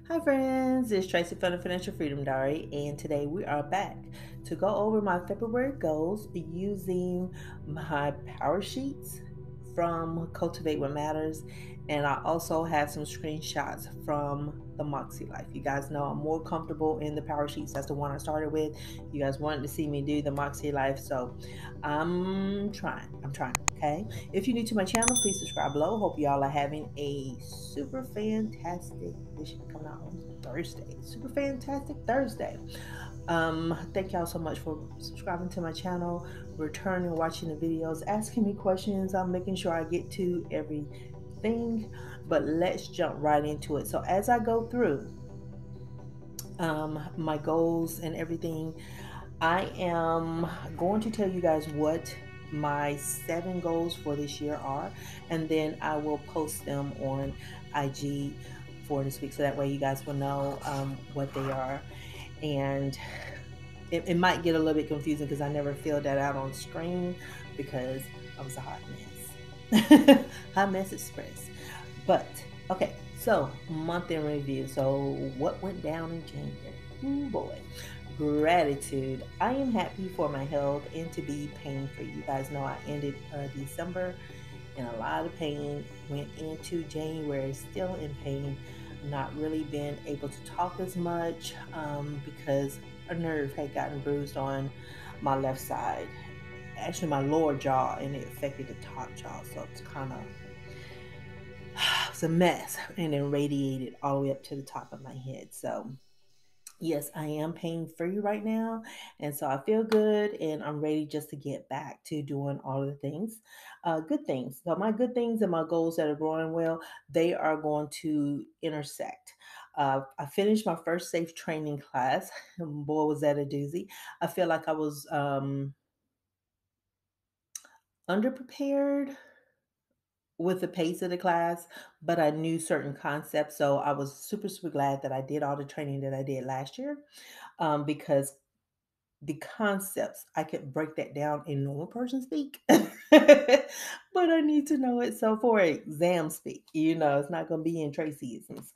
Hi friends, it's Tracy from the Financial Freedom Diary, and today we are back to go over my February goals using my power sheets from Cultivate what Matters, and I also have some screenshots from the MakseLife. You guys know I'm more comfortable in the power sheets. That's the one I started with. You guys wanted to see me do the MakseLife, so I'm trying. Okay. If you're new to my channel, please subscribe below. Hope y'all are having a super fantastic. This should be coming out on Thursday. Super fantastic Thursday. Thank y'all so much for subscribing to my channel, returning, watching the videos, asking me questions. I'm making sure I get to everything. But let's jump right into it. So as I go through my goals and everything, I am going to tell you guys what my 7 goals for this year are, and then I will post them on IG for this week so that way you guys will know what they are. And it might get a little bit confusing because I never filled that out on screen because I was a hot mess. Hot mess express. But okay, so month in review. So what went down in January? Oh boy. Gratitude. I am happy for my health and to be pain free. You guys know I ended December in a lot of pain, went into January still in pain, not really been able to talk as much because a nerve had gotten bruised on my left side, actually my lower jaw, and it affected the top jaw. So it's kind of it's a mess, and then radiated all the way up to the top of my head. So yes, I am pain free right now. And so I feel good and I'm ready just to get back to doing all of the things, good things. So, my good things and my goals that are growing well, they are going to intersect. I finished my first safe training class. Boy, was that a doozy. I feel like I was underprepared with the pace of the class, but I knew certain concepts. So I was super, super glad that I did all the training that I did last year because the concepts, I could break that down in normal person speak, but I need to know it. So for exam speak, it's not going to be in Tracyisms.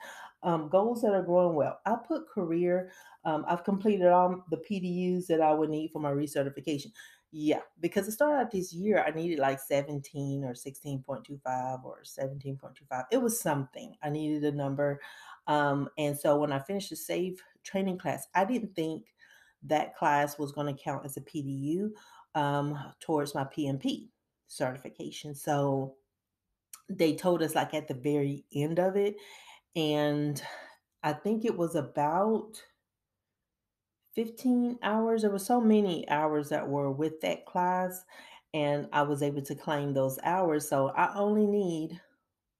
Goals that are growing well. I put career. I've completed all the PDUs that I would need for my recertification. Yeah, because it started out this year, I needed like 17 or 16.25 or 17.25. It was something. I needed a number. And so when I finished the SAFE training class, I didn't think that class was going to count as a PDU towards my PMP certification. So they told us like at the very end of it. And I think it was about 15 hours. There were so many hours that were with that class. And I was able to claim those hours. So I only need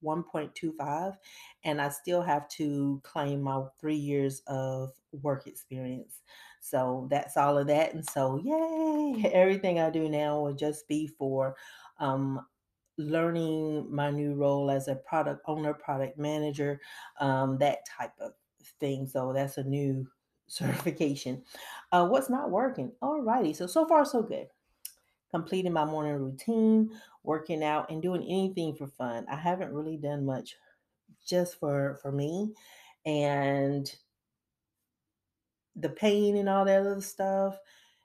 1.25 and I still have to claim my 3 years of work experience. So that's all of that. And so, yay, everything I do now will just be for um, learning my new role as a product owner, product manager, that type of thing. So that's a new certification. What's not working? Alrighty. So far, so good. Completing my morning routine, working out, and doing anything for fun. I haven't really done much just for me, and the pain and all that other stuff.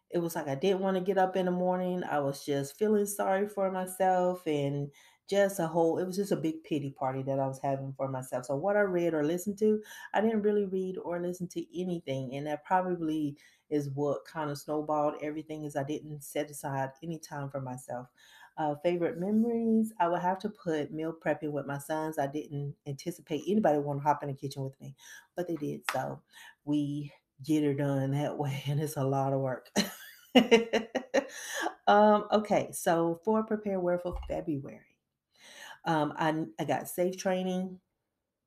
It was like I didn't want to get up in the morning. I was just feeling sorry for myself and just it was just a big pity party that I was having for myself. So what I read or listened to, I didn't really read or listen to anything. And that probably is what kind of snowballed everything is I didn't set aside any time for myself. Favorite memories, I would have to put meal prepping with my sons. I didn't anticipate anybody want to hop in the kitchen with me, but they did. So we get her done that way, and it's a lot of work. Okay, so for prepare wear for February, I got safe training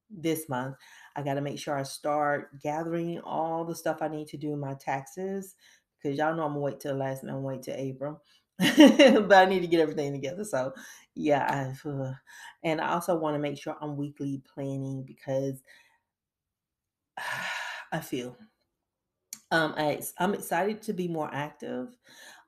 this month. I got to make sure I start gathering all the stuff I need to do my taxes because y'all know I'm gonna wait till the last minute. I'm gonna wait till April, but I need to get everything together. So yeah, and I also want to make sure I'm weekly planning because I feel I'm excited to be more active.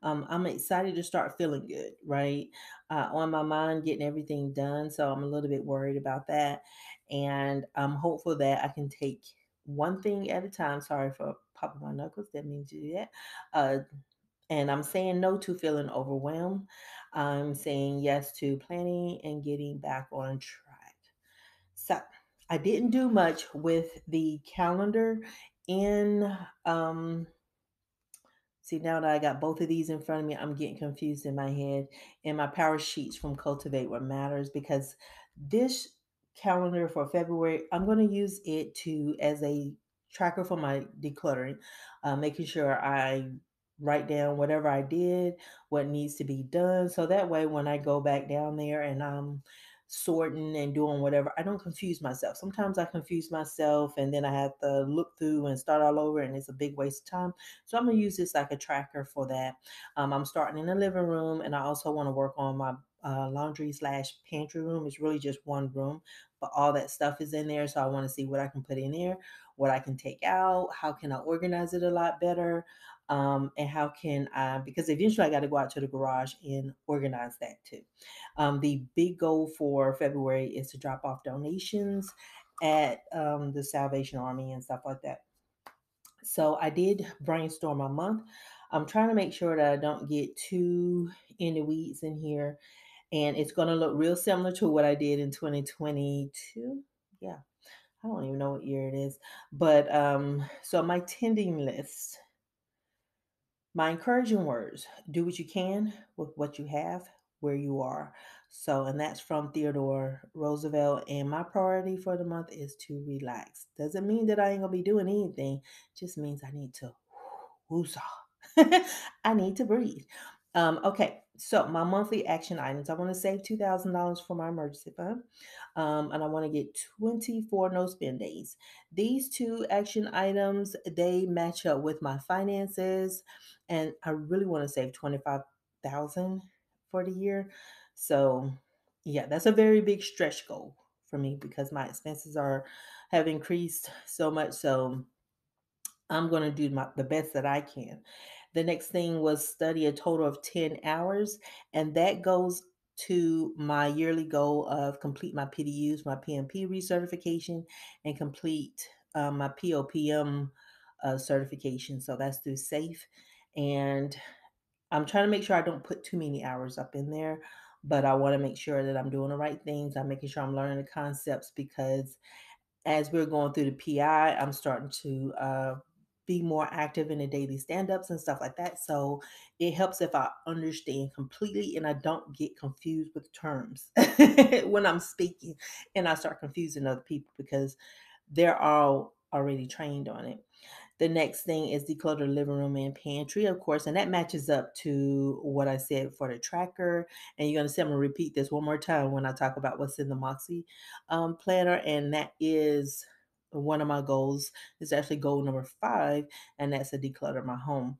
I'm excited to start feeling good, right? On my mind, getting everything done. So I'm a little bit worried about that. And I'm hopeful that I can take one thing at a time. Sorry for popping my knuckles. Didn't mean to do that. Uh, and I'm saying no to feeling overwhelmed. I'm saying yes to planning and getting back on track. So I didn't do much with the calendar in See, now that I got both of these in front of me, I'm getting confused in my head. And my power sheets from Cultivate what matters, because this calendar for February, I'm going to use it to as a tracker for my decluttering, making sure I write down whatever I did, what needs to be done. So that way, when I go back down there and I'm sorting and doing whatever, I don't confuse myself. Sometimes I confuse myself and then I have to look through and start all over, and it's a big waste of time. So I'm gonna use this like a tracker for that. I'm starting in the living room, and I also want to work on my laundry slash pantry room. It's really just one room, but all that stuff is in there. So I want to see what I can put in there, what I can take out, how can I organize it a lot better, and how can I, because eventually I got to go out to the garage and organize that too. The big goal for February is to drop off donations at the Salvation Army and stuff like that. So I did brainstorm a month. I'm trying to make sure that I don't get too in the weeds in here. And it's going to look real similar to what I did in 2022. Yeah, I don't even know what year it is. But so my tending list, my encouraging words: do what you can with what you have, where you are. So, and that's from Theodore Roosevelt. And my priority for the month is to relax. Doesn't mean that I ain't gonna be doing anything, just means I need to woosah. I need to breathe. Okay, so my monthly action items: I want to save $2,000 for my emergency fund, and I want to get 24 no spend days. These two action items, they match up with my finances, and I really want to save 25,000 for the year. So, yeah, that's a very big stretch goal for me because my expenses are have increased so much. So I'm going to do the best that I can. The next thing was study a total of 10 hours, and that goes to my yearly goal of complete my PDUs, my PMP recertification, and complete my POPM certification. So that's through SAFE. And I'm trying to make sure I don't put too many hours up in there, but I want to make sure that I'm doing the right things. I'm making sure I'm learning the concepts, because as we're going through the PI, I'm starting to be more active in the daily stand ups and stuff like that. So it helps if I understand completely and I don't get confused with terms when I'm speaking and I start confusing other people because they're all already trained on it. The next thing is declutter living room and pantry, of course, and that matches up to what I said for the tracker. And you're going to see I'm going to repeat this one more time when I talk about what's in the Moxie planner, and that is one of my goals. It's actually goal number 5, and that's to declutter my home.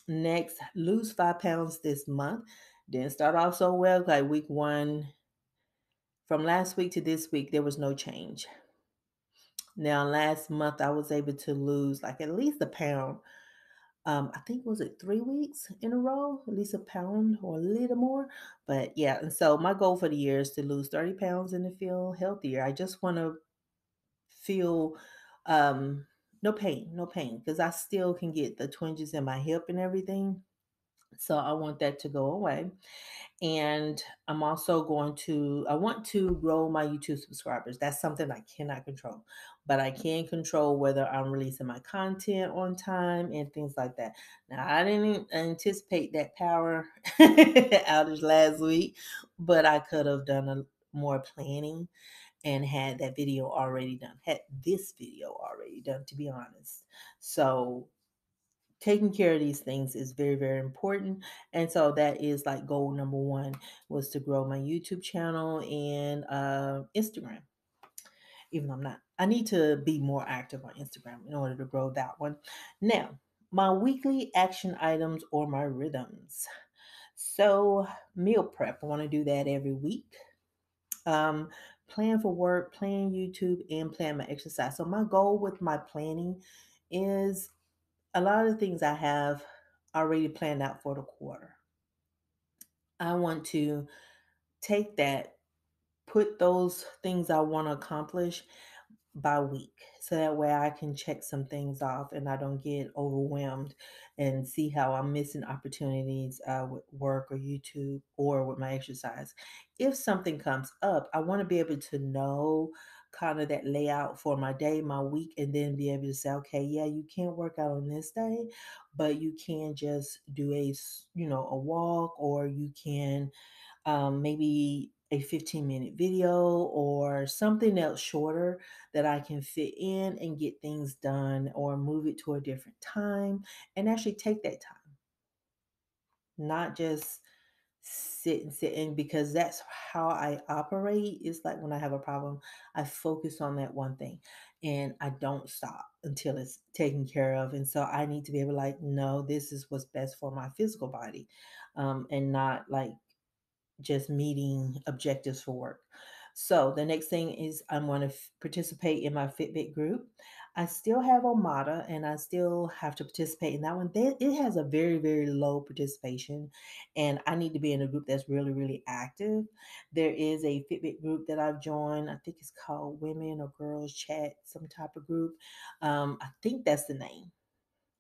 Next, lose 5 pounds this month. Didn't start off so well. Like week 1, from last week to this week, there was no change. Now, last month I was able to lose like at least a pound. I think was it 3 weeks in a row, at least a pound or a little more. But yeah, and so my goal for the year is to lose 30 pounds and to feel healthier. I just want to feel no pain, no pain, because I still can get the twinges in my hip and everything. So I want that to go away. And I want to grow my YouTube subscribers. That's something I cannot control, but I can control whether I'm releasing my content on time and things like that. Now, I didn't anticipate that power outage last week, but I could have done more planning and had that video already done, had this video already done, to be honest. So taking care of these things is very, very important. And so that is like goal number 1, was to grow my YouTube channel and Instagram. Even though I need to be more active on Instagram in order to grow that one. Now, my weekly action items or my rhythms. So meal prep, I want to do that every week. um, Plan for work, plan YouTube, and plan my exercise. So my goal with my planning is a lot of the things I have already planned out for the quarter. I want to take that, put those things I want to accomplish by week. So that way I can check some things off and I don't get overwhelmed and see how I'm missing opportunities with work or YouTube or with my exercise. If something comes up, I want to be able to know kind of that layout for my day, my week, and then be able to say, okay, yeah, you can't work out on this day, but you can just do a walk, or you can maybe a 15-minute video or something else shorter that I can fit in and get things done, or move it to a different time and actually take that time, not just sit, because that's how I operate. It's like when I have a problem, I focus on that one thing and I don't stop until it's taken care of. And so I need to be able to, like, no, this is what's best for my physical body, and not like just meeting objectives for work. So the next thing is I'm going to participate in my Fitbit group. I still have Omada and I still have to participate in that one. It has a very, very low participation, and I need to be in a group that's really, really active. There is a Fitbit group that I've joined. I think it's called Women or Girls Chat, some type of group. I think that's the name,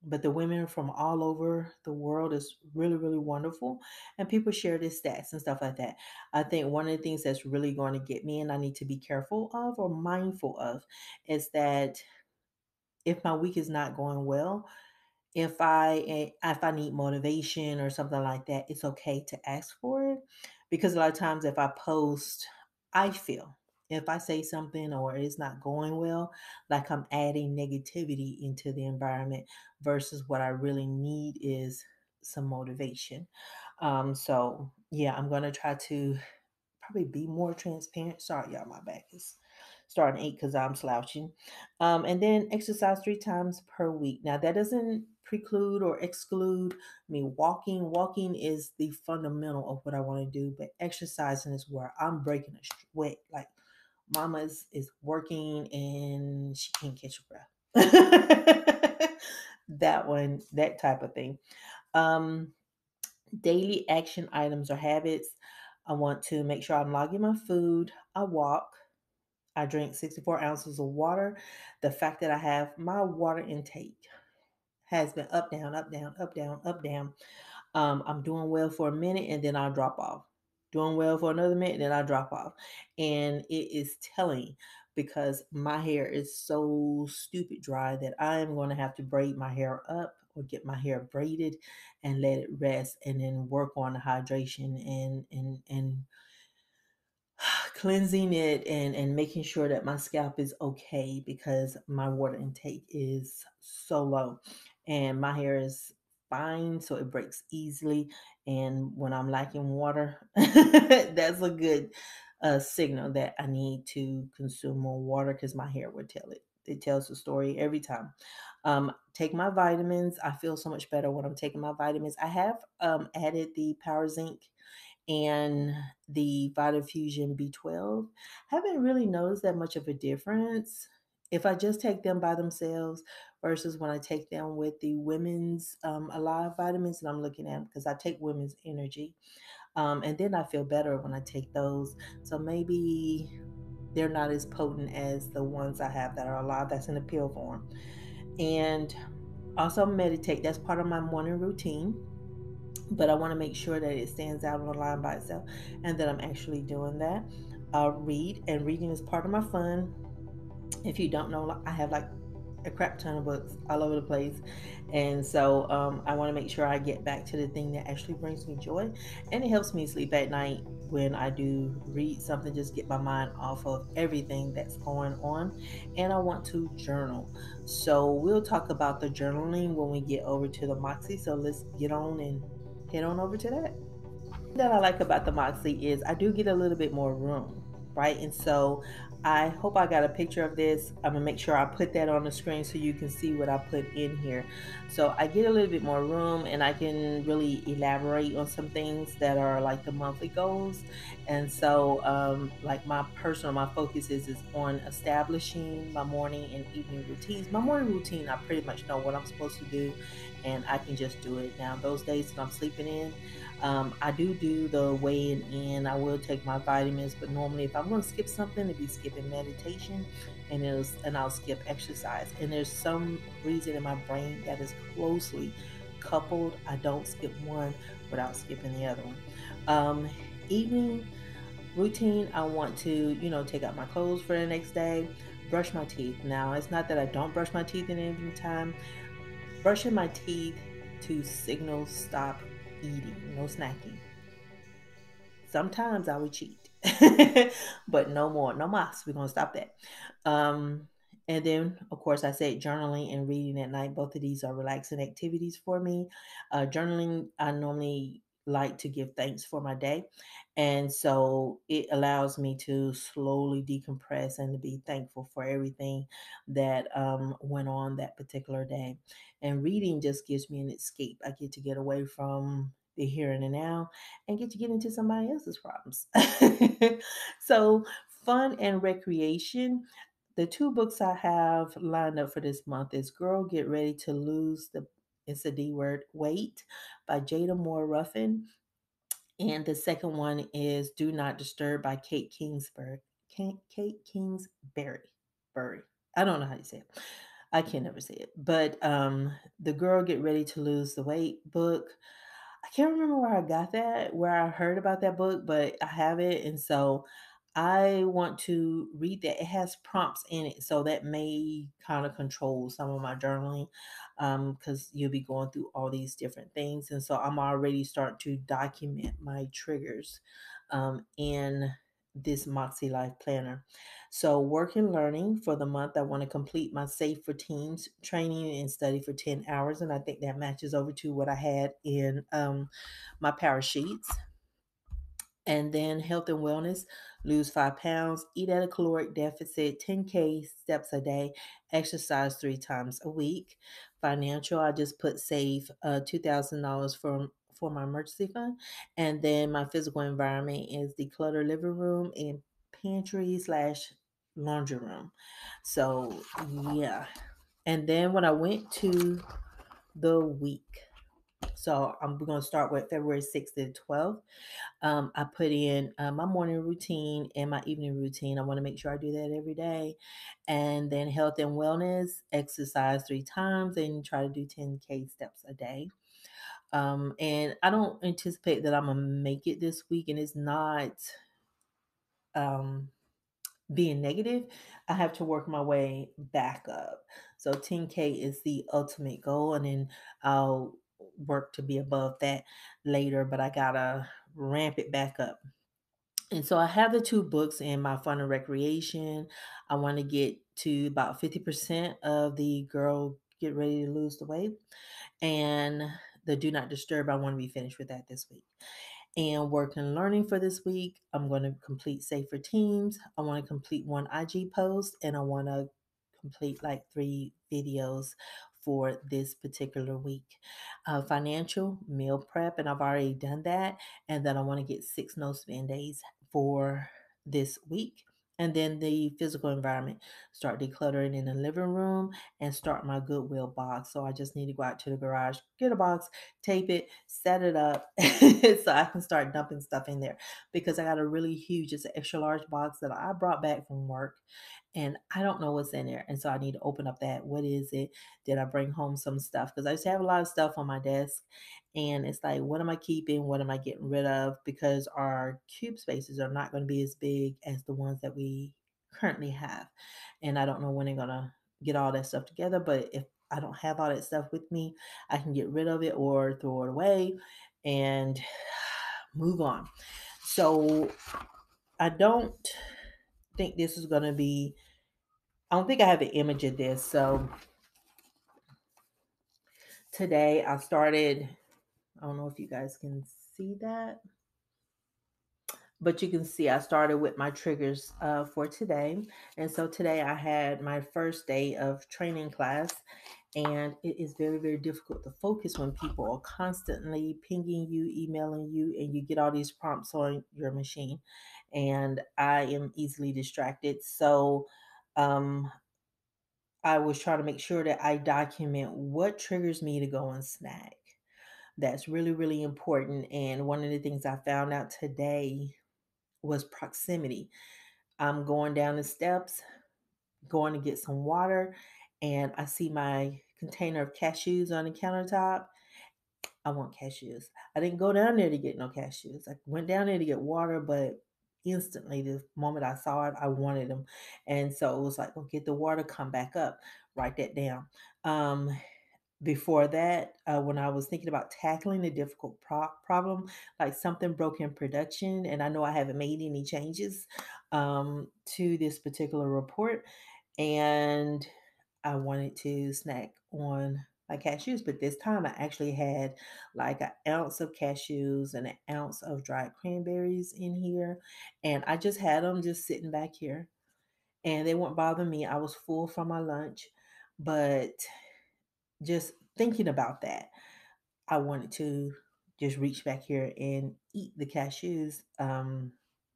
but the women from all over the world is really, really wonderful, and people share their stats and stuff like that. I think one of the things that's really going to get me, and I need to be careful of or mindful of, is that if my week is not going well, if I need motivation or something like that, it's okay to ask for it, because a lot of times if I post, I feel if I say something or it's not going well, like I'm adding negativity into the environment, versus what I really need is some motivation. So yeah, I'm gonna try to probably be more transparent. Sorry, y'all, my back is starting to ache because I'm slouching. And then exercise 3 times per week. Now, that doesn't preclude or exclude me walking. Walking is the fundamental of what I want to do, but exercising is where I'm breaking a sweat. Like, mama is working and she can't catch her breath. That one, that type of thing. Um, Daily action items or habits. I want to make sure I'm logging my food. I walk. I drink 64 ounces of water. The fact that I have my water intake has been up, down, up, down, up, down, up, down. I'm doing well for a minute and then I'll drop off. Doing well for another minute, then I drop off. And it is telling, because my hair is so stupid dry that I am going to have to braid my hair up or get my hair braided and let it rest, and then work on the hydration and cleansing it, and making sure that my scalp is okay, because my water intake is so low and my hair is fine, so it breaks easily. And when I'm lacking water, that's a good signal that I need to consume more water, because my hair would tell it. It tells the story every time. Take my vitamins. I feel so much better when I'm taking my vitamins. I have added the Power Zinc and the Vitafusion B12. Haven't really noticed that much of a difference if I just take them by themselves versus when I take them with the women's Alive vitamins. And I'm looking at them because I take women's energy. And then I feel better when I take those. So maybe they're not as potent as the ones I have that are Alive, that's in a pill form. And also meditate. That's part of my morning routine, but I want to make sure that it stands out on the line by itself and that I'm actually doing that. Read, and reading is part of my fun. If you don't know, I have like a crap ton of books all over the place, and so I want to make sure I get back to the thing that actually brings me joy, and it helps me sleep at night when I do read something. Just get my mind off of everything that's going on. And I want to journal, so we'll talk about the journaling when we get over to the Moxie. So let's get on and head on over to that I like about the Moxie is I do get a little bit more room, right? And so I hope I got a picture of this. I'm gonna make sure I put that on the screen so you can see what I put in here. So I get a little bit more room and I can really elaborate on some things that are like the monthly goals. And so like my focus is on establishing my morning and evening routines. My morning routine, I pretty much know what I'm supposed to do and I can just do it. Now those days that I'm sleeping in, I do the weighing in. I will take my vitamins, but normally if I'm going to skip something, it'd be skipping meditation, and I'll skip exercise. And there's some reason in my brain that is closely coupled. I don't skip one without skipping the other one. Evening routine, I want to, take out my clothes for the next day, brush my teeth. Now, it's not that I don't brush my teeth in the evening time. Brushing my teeth to signal stop eating, no snacking. Sometimes I would cheat, but no more, no mas. We're gonna stop that. Um, and then, of course, I said journaling and reading at night. Both of these are relaxing activities for me. Journaling, I normally like to give thanks for my day, and so it allows me to slowly decompress and to be thankful for everything that went on that particular day. And reading just gives me an escape. I get to get away from the here and the now and get to get into somebody else's problems. So, fun and recreation. The two books I have lined up for this month is Girl Get Ready to Lose the It's a D word weight by Jada Moore Ruffin. And the second one is Do Not Disturb by Kate Kingsbury. Kate Kingsbury. Bury. I don't know how you say it. I can never say it. But the Girl Get Ready to Lose the Weight book, I can't remember where I got that, where I heard about that book, but I have it. And so I want to read that. It has prompts in it. So that may kind of control some of my journaling, because you'll be going through all these different things. And so I'm already starting to document my triggers in this MakseLife planner. So, work and learning for the month, I want to complete my Safe for Teens training and study for 10 hours. And I think that matches over to what I had in my power sheets. And then health and wellness, lose 5 pounds, eat at a caloric deficit, 10K steps a day, exercise 3 times a week. Financial, I just put save $2,000 for my emergency fund. And then my physical environment is declutter living room and pantry slash laundry room. So yeah. And then when I went to the week, so I'm going to start with February 6th to 12th. I put in my morning routine and my evening routine. I want to make sure I do that every day. And then health and wellness, exercise 3 times and try to do 10K steps a day. And I don't anticipate that I'm going to make it this week. And it's not um, being negative. I have to work my way back up. So 10K is the ultimate goal. And then I'll work to be above that later. But I got to ramp it back up. And so I have the two books in my fun and recreation. I want to get to about 50% of the Girl Get Ready to Lose the Weight. And the Do Not Disturb, I want to be finished with that this week. And work and learning for this week, I'm going to complete Safer Teams. I want to complete one IG post and I want to complete like 3 videos for this particular week. Financial meal prep, and I've already done that. And then I want to get 6 no spend days for this week. And then the physical environment, start decluttering in the living room and start my Goodwill box. So I just need to go out to the garage, get a box, tape it, set it up so I can start dumping stuff in there because I got a really huge, it's an extra large box that I brought back from work and I don't know what's in there. And so I need to open up that. What is it? Did I bring home some stuff? Because I used to have a lot of stuff on my desk. And it's like, what am I keeping? What am I getting rid of? Because our cube spaces are not going to be as big as the ones that we currently have. And I don't know when they're going to get all that stuff together. But if I don't have all that stuff with me, I can get rid of it or throw it away and move on. So I don't think this is going to be I don't think I have an image of this. So today I started, I don't know if you guys can see that, but you can see I started with my triggers for today. And so today I had my first day of training class. And it is very, very difficult to focus when people are constantly pinging you, emailing you, and you get all these prompts on your machine. And I am easily distracted. So I was trying to make sure that I document what triggers me to go and snack. That's really, really important. And one of the things I found out today was proximity. I'm going down the steps, going to get some water, and I see my container of cashews on the countertop. I want cashews. I didn't go down there to get no cashews. I went down there to get water, but instantly, the moment I saw it, I wanted them. And so it was like, oh, get the water, come back up, write that down. Um, Before that, when I was thinking about tackling a difficult problem, like something broke in production, and I know I haven't made any changes to this particular report, and I wanted to snack on my cashews, but this time I actually had like an ounce of cashews and an ounce of dried cranberries in here, and I just had them just sitting back here, and they weren't bothering me. I was full from my lunch, but just thinking about that, I wanted to just reach back here and eat the cashews.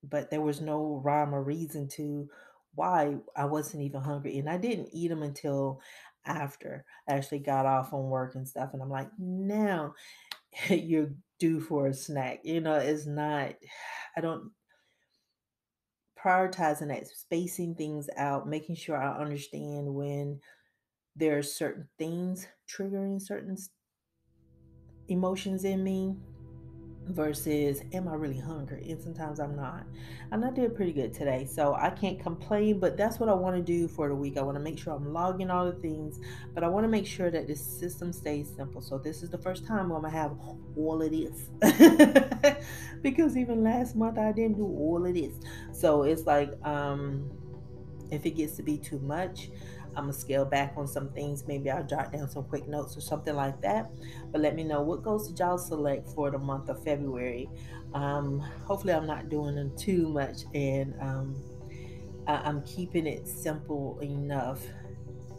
But there was no rhyme or reason to why I wasn't even hungry. And I didn't eat them until after I actually got off on work and stuff. And I'm like, now you're due for a snack. It's not, I don't prioritizing that, spacing things out, making sure I understand when there are certain things triggering certain emotions in me versus am I really hungry? And sometimes I'm not. And I did pretty good today. So I can't complain, but that's what I want to do for the week. I want to make sure I'm logging all the things, but I want to make sure that the system stays simple. So this is the first time I'm going to have all of this. Because even last month I didn't do all of this. So it's like if it gets to be too much, I'm gonna scale back on some things. Maybe I'll jot down some quick notes or something like that. But let me know what goals did y'all select for the month of February. Hopefully, I'm not doing them too much, and I'm keeping it simple enough.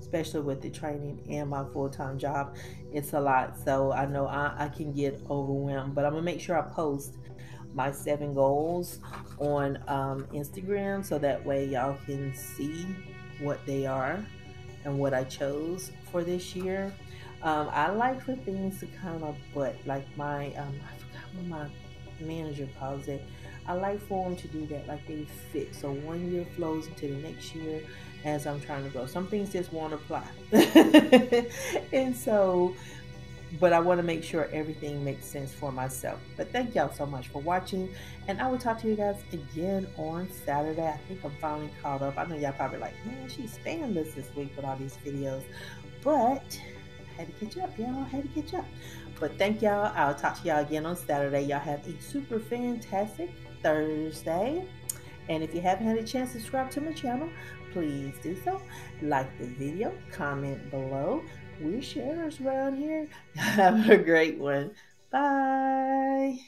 Especially with the training and my full-time job, it's a lot. So I know I can get overwhelmed, but I'm gonna make sure I post my 7 goals on Instagram so that way y'all can see what they are and what I chose for this year. I like for things to kind of, but like I forgot what my manager calls it. I like for them to do that, like they fit. So one year flows into the next year as I'm trying to grow. Some things just won't apply. And so but I want to make sure everything makes sense for myself. But thank y'all so much for watching, and I will talk to you guys again on Saturday. I think I'm finally caught up. I know y'all probably like, man, she spammed us this week with all these videos, but I had to catch up, y'all. I had to catch up. But thank y'all. I'll talk to y'all again on Saturday. Y'all have a super fantastic Thursday. And if you haven't had a chance to subscribe to my channel, please do so. Like the video, comment below. We're sharers around here. Have a great one. Bye.